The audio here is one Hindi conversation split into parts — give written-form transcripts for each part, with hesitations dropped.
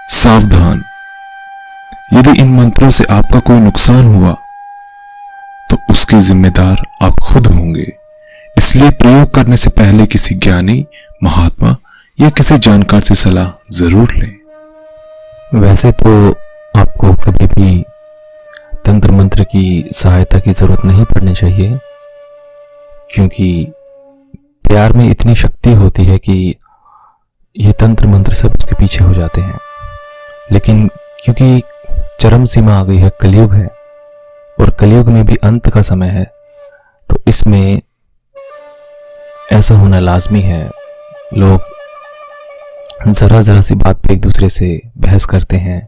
सावधान, यदि इन मंत्रों से आपका कोई नुकसान हुआ तो उसके जिम्मेदार आप खुद होंगे। इसलिए प्रयोग करने से पहले किसी ज्ञानी, महात्मा या किसी जानकार से सलाह जरूर लें। वैसे तो आपको कभी भी तंत्र मंत्र की सहायता की जरूरत नहीं पड़नी चाहिए, क्योंकि प्यार में इतनी शक्ति होती है कि ये तंत्र मंत्र सब उसके पीछे हो जाते हैं। लेकिन क्योंकि चरम सीमा आ गई है, कलयुग है, और कलयुग में भी अंत का समय है, तो इसमें ऐसा होना लाजमी है। लोग जरा जरा सी बात पे एक दूसरे से बहस करते हैं,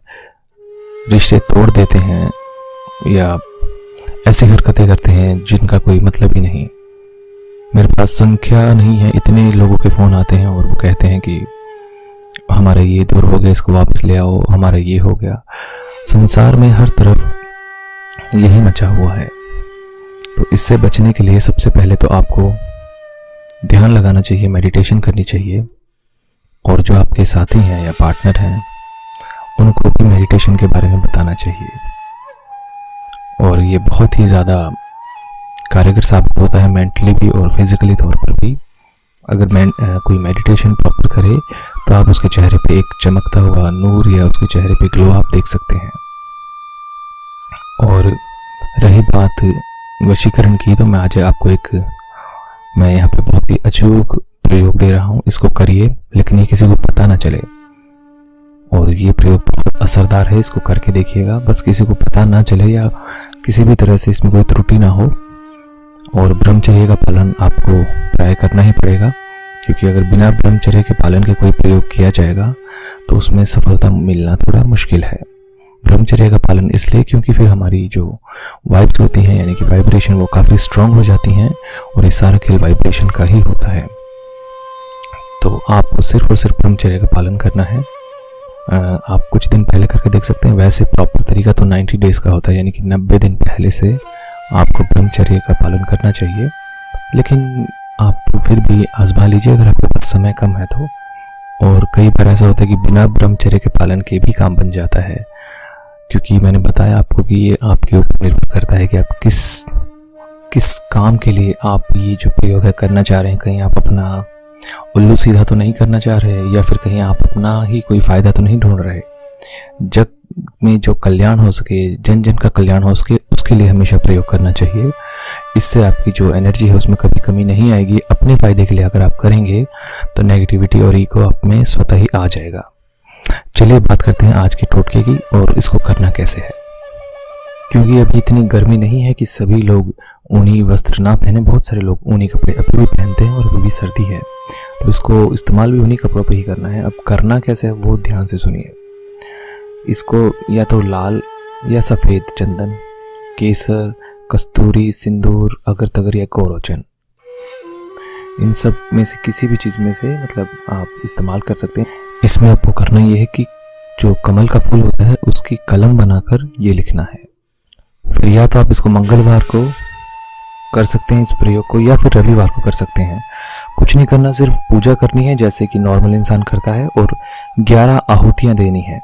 रिश्ते तोड़ देते हैं, या ऐसी हरकतें करते हैं जिनका कोई मतलब ही नहीं। मेरे पास संख्या नहीं है, इतने लोगों के फ़ोन आते हैं और वो कहते हैं कि हमारा ये दूर हो गया, इसको वापस ले आओ, हमारा ये हो गया। संसार में हर तरफ यही मचा हुआ है। तो इससे बचने के लिए सबसे पहले तो आपको ध्यान लगाना चाहिए, मेडिटेशन करनी चाहिए, और जो आपके साथी हैं या पार्टनर हैं उनको भी मेडिटेशन के बारे में बताना चाहिए। और ये बहुत ही ज़्यादा कारगर साबित होता है, मेंटली भी और फिजिकली तौर पर भी। अगर कोई मेडिटेशन प्रॉपर करे तो आप उसके चेहरे पे एक चमकता हुआ नूर या उसके चेहरे पे ग्लो आप देख सकते हैं। और रही बात वशीकरण की, तो मैं आज आपको मैं यहाँ पे बहुत ही अचूक प्रयोग दे रहा हूँ। इसको करिए, लेकिन ये किसी को पता ना चले। और ये प्रयोग बहुत असरदार है, इसको करके देखिएगा। बस किसी को पता ना चले या किसी भी तरह से इसमें कोई त्रुटि ना हो। और ब्रह्मचर्य का पालन आपको प्राय करना ही पड़ेगा, क्योंकि अगर बिना ब्रह्मचर्य के पालन के कोई प्रयोग किया जाएगा तो उसमें सफलता मिलना थोड़ा मुश्किल है। ब्रह्मचर्य का पालन इसलिए क्योंकि फिर हमारी जो वाइब्स होती हैं, यानी कि वाइब्रेशन, वो काफ़ी स्ट्रांग हो जाती हैं, और ये सारा खेल वाइब्रेशन का ही होता है। तो आपको सिर्फ और सिर्फ ब्रह्मचर्य का पालन करना है। आप कुछ दिन पहले करके देख सकते हैं। वैसे प्रॉपर तरीका तो 90 डेज़ का होता है, यानी कि 90 दिन पहले से आपको ब्रह्मचर्य का पालन करना चाहिए। लेकिन आप फिर भी आजमा लीजिए अगर आपके पास समय कम है तो। और कई बार ऐसा होता है कि बिना ब्रह्मचर्य के पालन के भी काम बन जाता है, क्योंकि मैंने बताया आपको कि ये आपके ऊपर निर्भर करता है कि आप किस काम के लिए आप ये जो प्रयोग है करना चाह रहे हैं। कहीं आप अपना उल्लू सीधा तो नहीं करना चाह रहे, या फिर कहीं आप अपना ही कोई फ़ायदा तो नहीं ढूंढ रहे। जग में जो कल्याण हो सके, जन जन का कल्याण हो सके, उसके लिए हमेशा प्रयोग करना चाहिए। इससे आपकी जो एनर्जी है उसमें कभी कमी नहीं आएगी। अपने फ़ायदे के लिए अगर आप करेंगे तो नेगेटिविटी और ईगो आप में स्वतः ही आ जाएगा। चलिए बात करते हैं आज के टोटके की, और इसको करना कैसे है। क्योंकि अभी इतनी गर्मी नहीं है कि सभी लोग ऊनी वस्त्र ना पहने। बहुत सारे लोग ऊनी कपड़े अभी भी पहनते हैं, और अभी भी सर्दी है, तो इसको इस्तेमाल भी ऊनी कपड़ों पे ही करना है। अब करना कैसे है वो ध्यान से सुनिए। इसको या तो लाल या सफ़ेद चंदन, केसर, कस्तूरी, सिंदूर, अगर तगर या कोरोचन, इन सब में से किसी भी चीज़ में से मतलब आप इस्तेमाल कर सकते हैं। इसमें आपको करना ये है कि जो कमल का फूल होता है उसकी कलम बनाकर ये लिखना है। फिर या तो आप इसको मंगलवार को कर सकते हैं इस प्रयोग को, या फिर रविवार को कर सकते हैं। कुछ नहीं करना, सिर्फ पूजा करनी है जैसे कि नॉर्मल इंसान करता है, और 11 आहुतियाँ देनी है।